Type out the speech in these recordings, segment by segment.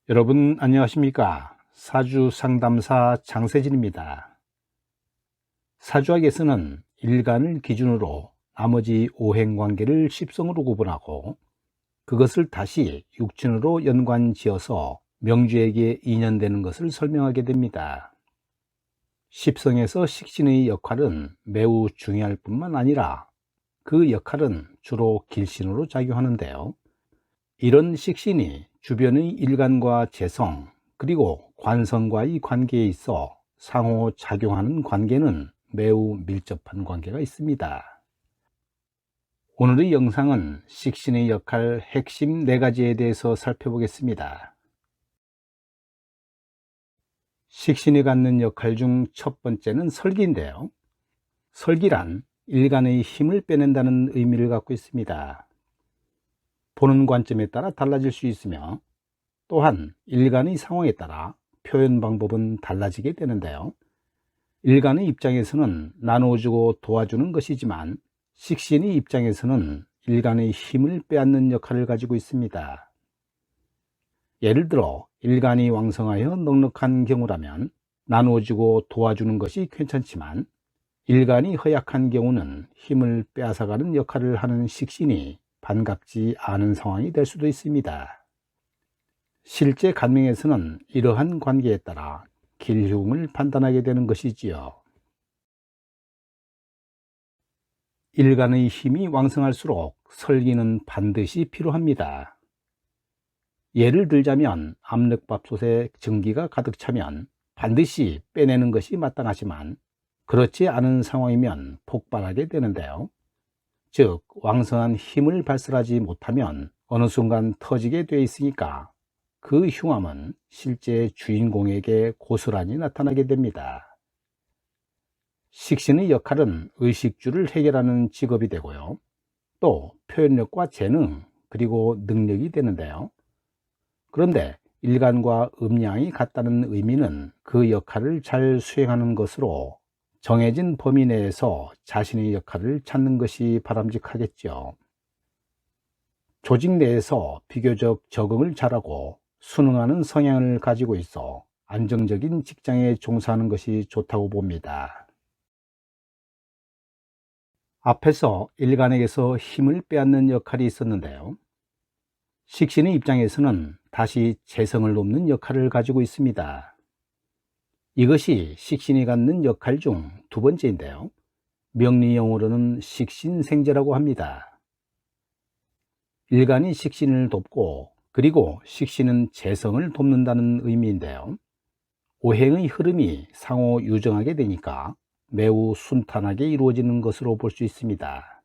여러분 안녕하십니까? 사주 상담사 장세진입니다. 사주학에서는 일간을 기준으로 나머지 오행관계를 십성으로 구분하고 그것을 다시 육친으로 연관지어서 명주에게 인연되는 것을 설명하게 됩니다. 십성에서 식신의 역할은 매우 중요할 뿐만 아니라 그 역할은 주로 길신으로 작용하는데요. 이런 식신이 주변의 일간과 재성 그리고 관성과의 관계에 있어 상호작용하는 관계는 매우 밀접한 관계가 있습니다. 오늘의 영상은 식신의 역할 핵심 4가지에 대해서 살펴보겠습니다. 식신이 갖는 역할 중 첫 번째는 설기인데요. 설기란 일간의 힘을 빼낸다는 의미를 갖고 있습니다. 보는 관점에 따라 달라질 수 있으며 또한 일간의 상황에 따라 표현 방법은 달라지게 되는데요. 일간의 입장에서는 나누어주고 도와주는 것이지만 식신의 입장에서는 일간의 힘을 빼앗는 역할을 가지고 있습니다. 예를 들어 일간이 왕성하여 넉넉한 경우라면 나누어주고 도와주는 것이 괜찮지만 일간이 허약한 경우는 힘을 빼앗아가는 역할을 하는 식신이 반갑지 않은 상황이 될 수도 있습니다. 실제 간명에서는 이러한 관계에 따라 길흉을 판단하게 되는 것이지요. 일간의 힘이 왕성할수록 설기는 반드시 필요합니다. 예를 들자면 압력밥솥에 전기가 가득 차면 반드시 빼내는 것이 마땅하지만 그렇지 않은 상황이면 폭발하게 되는데요. 즉 왕성한 힘을 발설하지 못하면 어느 순간 터지게 돼 있으니까 그 흉함은 실제 주인공에게 고스란히 나타나게 됩니다. 식신의 역할은 의식주를 해결하는 직업이 되고요. 또 표현력과 재능 그리고 능력이 되는데요. 그런데 일간과 음양이 같다는 의미는 그 역할을 잘 수행하는 것으로 정해진 범위 내에서 자신의 역할을 찾는 것이 바람직하겠죠. 조직 내에서 비교적 적응을 잘하고 순응하는 성향을 가지고 있어 안정적인 직장에 종사하는 것이 좋다고 봅니다. 앞에서 일간에게서 힘을 빼앗는 역할이 있었는데요. 식신의 입장에서는 다시 재성을 돕는 역할을 가지고 있습니다. 이것이 식신이 갖는 역할 중 2번째인데요. 명리용어로는 식신생재라고 합니다. 일간이 식신을 돕고 그리고 식신은 재성을 돕는다는 의미인데요. 오행의 흐름이 상호 유정하게 되니까 매우 순탄하게 이루어지는 것으로 볼 수 있습니다.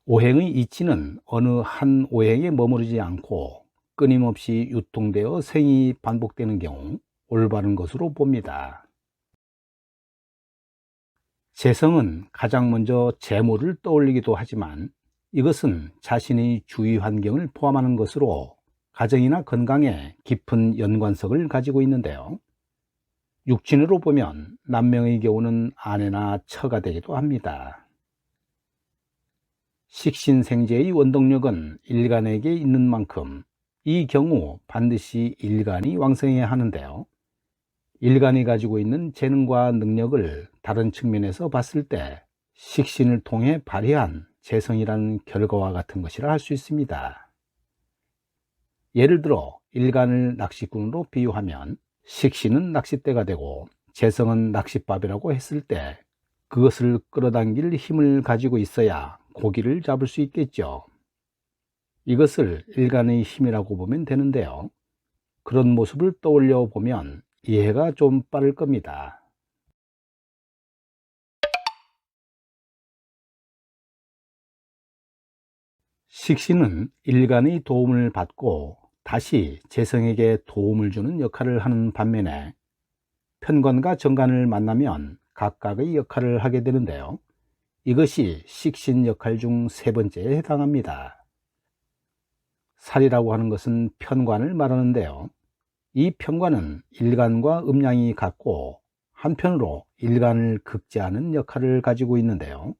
오행의 이치는 어느 한 오행에 머무르지 않고 끊임없이 유통되어 생이 반복되는 경우 올바른 것으로 봅니다. 재성은 가장 먼저 재물을 떠올리기도 하지만 이것은 자신의 주위 환경을 포함하는 것으로 가정이나 건강에 깊은 연관성을 가지고 있는데요. 육친으로 보면 남명의 경우는 아내나 처가 되기도 합니다. 식신생재의 원동력은 일간에게 있는 만큼 이 경우 반드시 일간이 왕성해야 하는데요. 일간이 가지고 있는 재능과 능력을 다른 측면에서 봤을 때 식신을 통해 발휘한 재성이라는 결과와 같은 것이라 할 수 있습니다. 예를 들어 일간을 낚시꾼으로 비유하면 식신은 낚싯대가 되고 재성은 낚싯밥이라고 했을 때 그것을 끌어당길 힘을 가지고 있어야 고기를 잡을 수 있겠죠. 이것을 일간의 힘이라고 보면 되는데요. 그런 모습을 떠올려 보면 이해가 좀 빠를 겁니다. 식신은 일간의 도움을 받고 다시 재성에게 도움을 주는 역할을 하는 반면에 편관과 정관을 만나면 각각의 역할을 하게 되는데요. 이것이 식신 역할 중 3번째에 해당합니다. 살이라고 하는 것은 편관을 말하는데요. 이 편관은 일간과 음양이 같고 한편으로 일간을 극제하는 역할을 가지고 있는데요.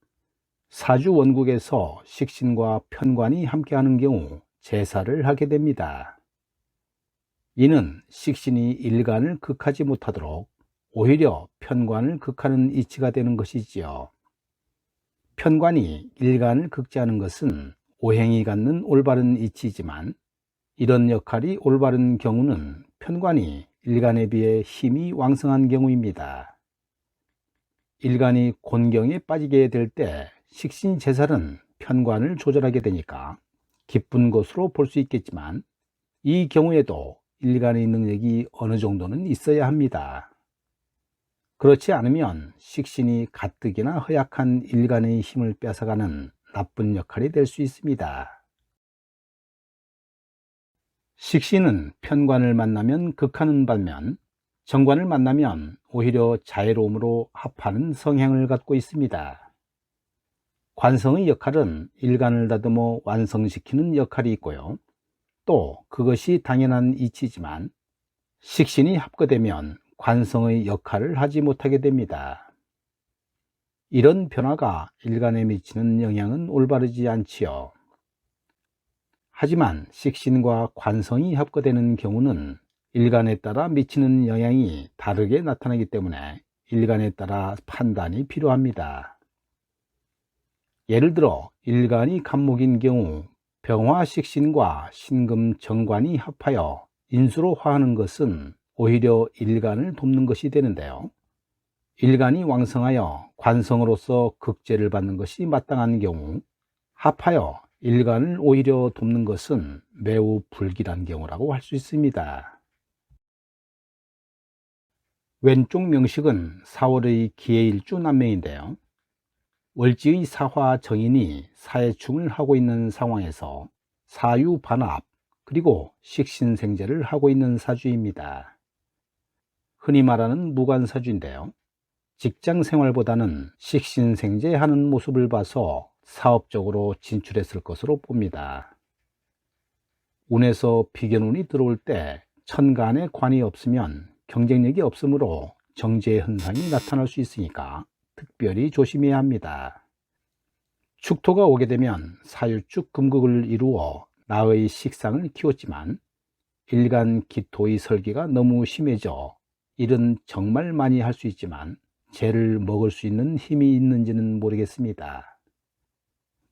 사주 원국에서 식신과 편관이 함께하는 경우 제사를 하게 됩니다. 이는 식신이 일간을 극하지 못하도록 오히려 편관을 극하는 이치가 되는 것이지요. 편관이 일간을 극제하는 것은 오행이 갖는 올바른 이치이지만 이런 역할이 올바른 경우는 편관이 일간에 비해 힘이 왕성한 경우입니다. 일간이 곤경에 빠지게 될 때 식신제살은 편관을 조절하게 되니까 기쁜 것으로 볼 수 있겠지만 이 경우에도 일간의 능력이 어느 정도는 있어야 합니다. 그렇지 않으면 식신이 가뜩이나 허약한 일간의 힘을 뺏어가는 나쁜 역할이 될 수 있습니다. 식신은 편관을 만나면 극하는 반면 정관을 만나면 오히려 자애로움으로 합하는 성향을 갖고 있습니다. 관성의 역할은 일간을 다듬어 완성시키는 역할이 있고요. 또 그것이 당연한 이치지만 식신이 합거되면 관성의 역할을 하지 못하게 됩니다. 이런 변화가 일간에 미치는 영향은 올바르지 않지요. 하지만 식신과 관성이 합거되는 경우는 일간에 따라 미치는 영향이 다르게 나타나기 때문에 일간에 따라 판단이 필요합니다. 예를 들어 일간이 간목인 경우 병화식신과 신금정관이 합하여 인수로 화하는 것은 오히려 일간을 돕는 것이 되는데요. 일간이 왕성하여 관성으로서 극제를 받는 것이 마땅한 경우 합하여 일간을 오히려 돕는 것은 매우 불길한 경우라고 할 수 있습니다. 왼쪽 명식은 4월의 기해일주 남명인데요. 월지의 사화 정인이 사해충을 하고 있는 상황에서 사유반합 그리고 식신생제를 하고 있는 사주입니다. 흔히 말하는 무관사주인데요. 직장생활보다는 식신생제하는 모습을 봐서 사업적으로 진출했을 것으로 봅니다. 운에서 비견운이 들어올 때 천간에 관이 없으면 경쟁력이 없으므로 정제 현상이 나타날 수 있으니까 특별히 조심해야 합니다. 축토가 오게 되면 사유축 금극을 이루어 나의 식상을 키웠지만 일간 기토의 설계가 너무 심해져 일은 정말 많이 할 수 있지만 죄를 먹을 수 있는 힘이 있는지는 모르겠습니다.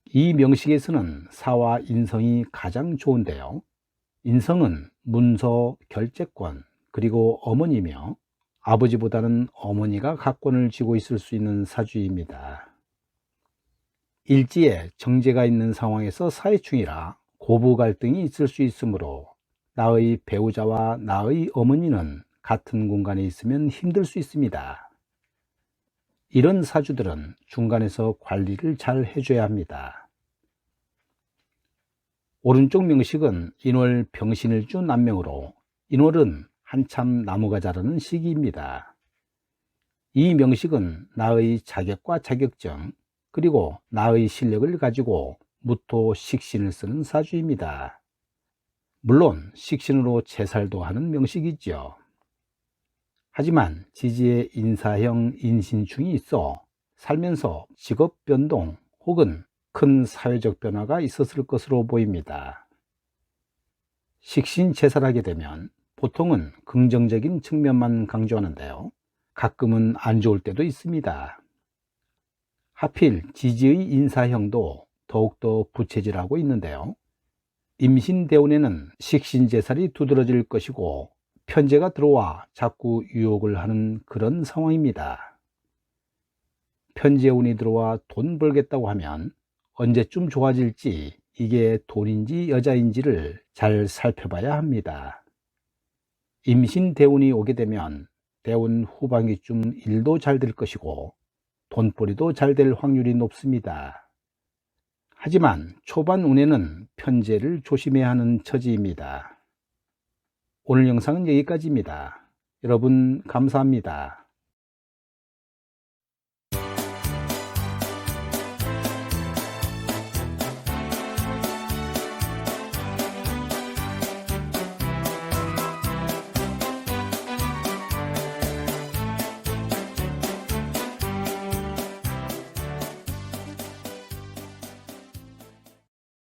이 명식에서는 사와 인성이 가장 좋은데요. 인성은 문서, 결재권, 그리고 어머니며 아버지보다는 어머니가 각권을 쥐고 있을 수 있는 사주입니다. 일지에 정제가 있는 상황에서 사해충이라 고부 갈등이 있을 수 있으므로 나의 배우자와 나의 어머니는 같은 공간에 있으면 힘들 수 있습니다. 이런 사주들은 중간에서 관리를 잘 해줘야 합니다. 오른쪽 명식은 인월 병신일주 남명으로 인월은 한참 나무가 자라는 시기입니다. 이 명식은 나의 자격과 자격증 그리고 나의 실력을 가지고 무토 식신을 쓰는 사주입니다. 물론 식신으로 제살도 하는 명식이죠. 하지만 지지에 인사형 인신충이 있어 살면서 직업 변동 혹은 큰 사회적 변화가 있었을 것으로 보입니다. 식신 제살하게 되면 보통은 긍정적인 측면만 강조하는데요. 가끔은 안 좋을 때도 있습니다. 하필 지지의 인사형도 더욱더 부채질하고 있는데요. 임신대운에는 식신제살이 두드러질 것이고 편제가 들어와 자꾸 유혹을 하는 그런 상황입니다. 편제운이 들어와 돈 벌겠다고 하면 언제쯤 좋아질지 이게 돈인지 여자인지를 잘 살펴봐야 합니다. 임신대운이 오게 되면 대운 후반기쯤 일도 잘 될 것이고 돈벌이도 잘 될 확률이 높습니다. 하지만 초반 운에는 편제를 조심해야 하는 처지입니다. 오늘 영상은 여기까지입니다. 여러분 감사합니다.